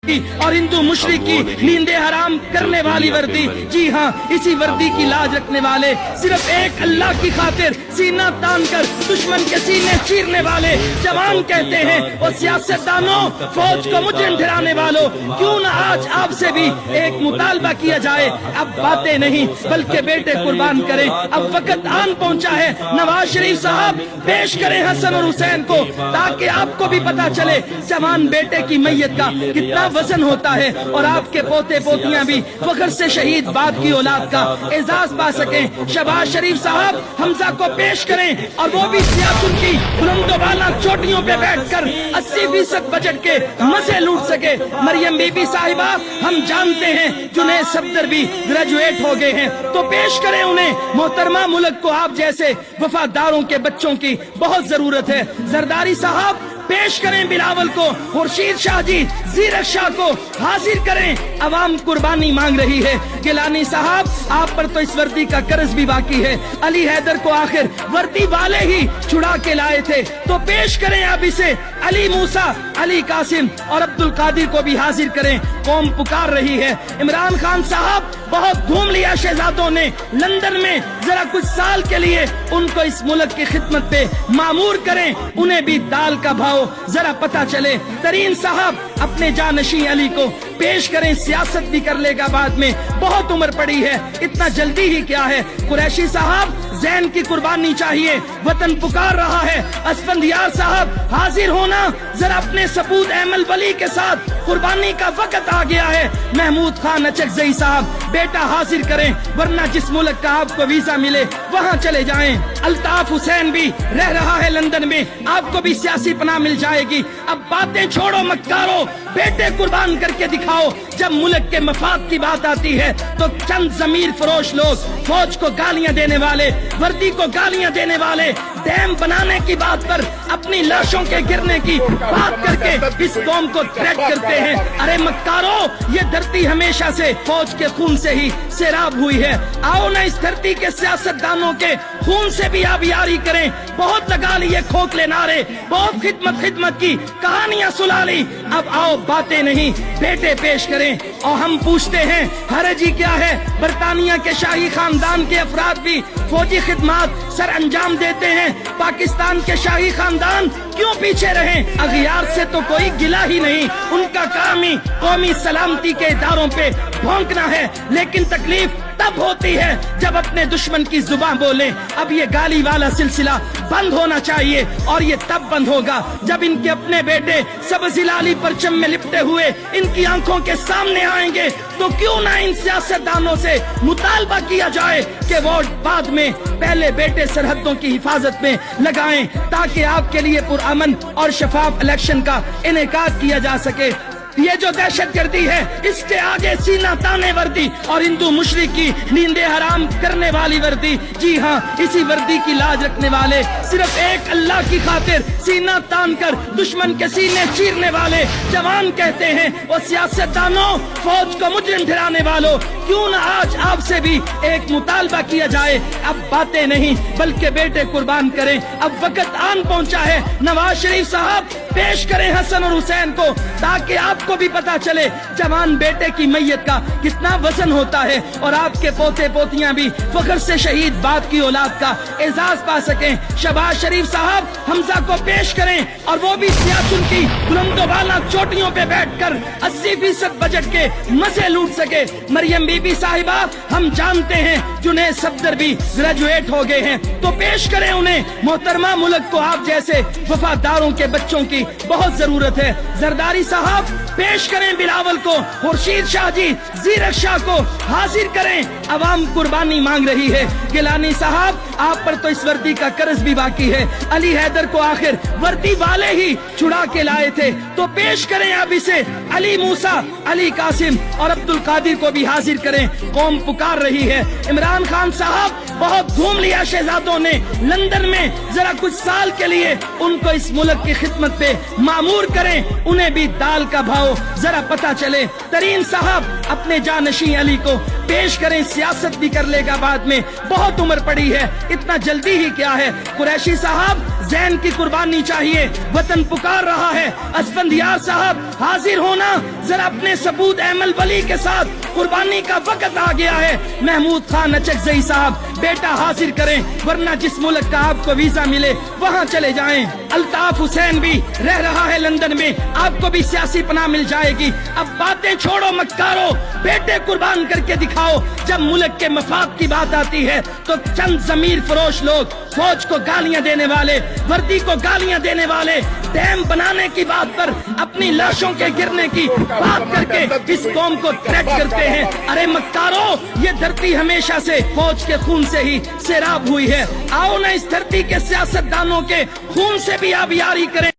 اور ہندو مشرق کی نیندیں حرام کرنے والی وردی، جی ہاں اسی وردی کی لاج رکھنے والے، صرف ایک اللہ کی خاطر سینہ تان کر دشمن کے سینے چیرنے والے جوان کہتے ہیں، اور سیاستدانوں فوج کو مجرم ٹھہرانے والوں، کیوں نہ آج آپ سے بھی ایک مطالبہ کیا جائے، اب باتیں نہیں بلکہ بیٹے قربان کریں، اب وقت آن پہنچا ہے، نواز شریف صاحب پیش کریں حسن اور حسین کو تاکہ آپ کو بھی پتا چلے جوان بیٹے کی میت کا کتنا وزن ہوتا ہے، اور آپ کے پوتے پوتیاں بھی فخر سے شہید باپ کی اولاد کا اعزاز پا سکیں۔ شہباز شریف صاحب حمزہ کو پیش کریں اور وہ بھی سیاست کی بلند و بالا چوٹیوں پہ بیٹھ کر 80% بجٹ کے مزے لوٹ سکے۔ مریم بی بی صاحبہ ہم جانتے ہیں جنید صفدر بھی گریجویٹ ہو گئے ہیں، تو پیش کریں انہیں۔ محترمہ ملک کو آپ جیسے وفاداروں کے بچوں کی بہت ضرورت ہے۔ زرداری صاحب پیش کریں بلاول کو، خورشید شاہ جی زیرک شاہ کو حاضر کریں، عوام قربانی مانگ رہی ہے۔ گیلانی صاحب آپ پر تو اس وردی کا قرض بھی باقی ہے، علی حیدر کو آخر وردی والے ہی چھڑا کے لائے تھے، تو پیش کریں اب اسے۔ علی موسیٰ، علی قاسم اور عبد القادر کو بھی حاضر کریں، قوم پکار رہی ہے۔ عمران خان صاحب بہت گھوم لیا شہزادوں نے لندن میں، ذرا کچھ سال کے لیے ان کو اس ملک کی خدمت پہ معمور کریں، انہیں بھی دال کا بھاؤ ذرا پتا چلے۔ ترین صاحب اپنے جانشین علی کو پیش کریں، سیاست بھی کر لے گا بعد میں، بہت عمر پڑی ہے، اتنا جلدی ہی کیا ہے۔ قریشی صاحب زین کی قربانی چاہیے، وطن پکار رہا ہے۔ اسفندیار صاحب حاضر ہونا، ذرا اپنے سپود احمد ولی کے ساتھ قربانی کا وقت آ گیا ہے۔ محمود خان اچکزئی صاحب بیٹا حاضر کریں، ورنہ جس ملک کا آپ کو ویزا ملے وہاں چلے جائیں۔ الطاف حسین بھی رہ رہا ہے لندن میں، آپ کو بھی سیاسی پناہ مل جائے گی۔ اب باتیں چھوڑو مکارو، بیٹے قربان کر کے دکھاؤ۔ جب ملک کے مفاد کی بات آتی ہے تو چند ضمیر فروش لوگ فوج کو گالیاں دینے والے، وردی کو گالیاں دینے والے، ڈیم بنانے کی بات پر اپنی لاشوں کے گرنے کی بات کر کے اس قوم کو تھریٹ کرتے ہیں۔ ارے مکارو، یہ دھرتی ہمیشہ سے فوج کے خون سے ہی سیراب ہوئی ہے، آؤ نہ اس دھرتی کے سیاستدانوں کے خون سے بھی آبیاری کریں۔ بہت لگا لیے کھوکھلے نعرے، بہت خدمت کی کہانیاں سنا لی، اب آؤ باتیں نہیں بیٹے پیش کریں۔ اور ہم پوچھتے ہیں حرجی کیا ہے؟ برطانیہ کے شاہی خاندان کے افراد بھی فوجی خدمات سر انجام دیتے ہیں، پاکستان کے شاہی خاندان کیوں پیچھے رہیں؟ اغیار سے تو کوئی گلہ ہی نہیں، ان کا کام ہی قومی سلامتی کے اداروں پہ بھونکنا ہے، لیکن تکلیف تب ہوتی ہے جب اپنے دشمن کی زبان بولیں۔ اب یہ گالی والا سلسلہ بند ہونا چاہیے، اور یہ تب بند ہوگا جب ان کے اپنے بیٹے سبز ہلالی پرچم میں لپٹے ہوئے ان کی آنکھوں کے سامنے آئیں گے۔ تو کیوں نہ ان سیاستدانوں سے مطالبہ کیا جائے کہ ووٹ بعد میں، پہلے بیٹے سرحدوں کی حفاظت میں لگائیں، تاکہ آپ کے لیے پرامن اور شفاف الیکشن کا انعقاد کیا جا سکے۔ یہ جو دہشت گردی ہے اس کے آگے سینہ تانے وردی اور ہندو مشرق کی نیندیں حرام کرنے والی وردی، جی ہاں اسی وردی کی لاج رکھنے والے، صرف ایک اللہ کی خاطر سینہ تان کر دشمن کے سینے چیرنے والے جوان کہتے ہیں، اور سیاستدانوں فوج کو مجرم ٹھہرانے والوں، کیوں نہ آج آپ سے بھی ایک مطالبہ کیا جائے، اب باتیں نہیں بلکہ بیٹے قربان کریں، اب وقت آن پہنچا ہے۔ نواز شریف صاحب پیش کریں حسن اور حسین کو تاکہ آپ کو بھی پتا چلے جوان بیٹے کی میت کا کتنا وزن ہوتا ہے، اور آپ کے پوتے پوتیاں بھی فخر سے شہید باپ کی اولاد کا اعزاز پا سکیں۔ شہباز شریف صاحب حمزہ کو پیش کریں اور وہ بھی سیاست کی بلند و بالا چوٹیوں پہ بیٹھ کر 80% بجٹ کے مزے لوٹ سکے۔ مریم بی بی صاحبہ ہم جانتے ہیں جنید صفدر بھی گریجویٹ ہو گئے ہیں، تو پیش کریں انہیں۔ محترمہ ملک کو آپ جیسے وفاداروں کے بچوں کی بہت ضرورت ہے۔ زرداری صاحب پیش کریں بلاول کو، خورشید شاہ جی زیرک شاہ کو حاضر کریں، عوام قربانی مانگ رہی ہے۔ گیلانی صاحب آپ پر تو اس وردی کا قرض بھی باقی ہے، علی حیدر کو آخر وردی والے ہی چھڑا کے لائے تھے، تو پیش کریں اب اسے۔ علی موسیٰ، علی قاسم اور عبد القادر کو بھی حاضر کریں، قوم پکار رہی ہے۔ عمران خان صاحب بہت گھوم لیا شہزادوں نے لندن میں، ذرا کچھ سال کے لیے ان کو اس ملک کی خدمت پہ معمور کریں، انہیں بھی دال کا بھاؤ ذرا پتا چلے۔ ترین صاحب اپنے جانشین علی کو پیش کریں، سیاست بھی کر لے گا بعد میں، بہت عمر پڑی ہے، اتنا جلدی ہی کیا ہے۔ قریشی صاحب زین کی قربانی چاہیے، وطن پکار رہا ہے۔ اسفندیار صاحب حاضر ہونا، ذرا اپنے ثبوت احمد ولی کے ساتھ، قربانی کا وقت آ گیا ہے۔ محمود خان اچکزئی صاحب بیٹا حاضر کریں، ورنہ جس ملک کا آپ کو ویزا ملے وہاں چلے جائیں۔ الطاف حسین بھی رہ رہا ہے لندن میں، آپ کو بھی سیاسی پناہ مل جائے گی۔ اب باتیں چھوڑو مکارو، بیٹے قربان کر کے دکھاؤ۔ جب ملک کے مفاد کی بات آتی ہے تو چند ضمیر فروش لوگ فوج کو گالیاں دینے والے، وردی کو گالیاں دینے والے، ڈیم بنانے کی بات پر اپنی لاشوں کے گرنے کی بات کر کے اس قوم کو تھریٹ کرتے ہیں۔ ارے مکارو، یہ دھرتی ہمیشہ سے فوج کے خون سے ہی سیراب ہوئی ہے۔ آؤ نہ اس دھرتی کے سیاست دانوں کے خون سے بھی آبیاری کریں۔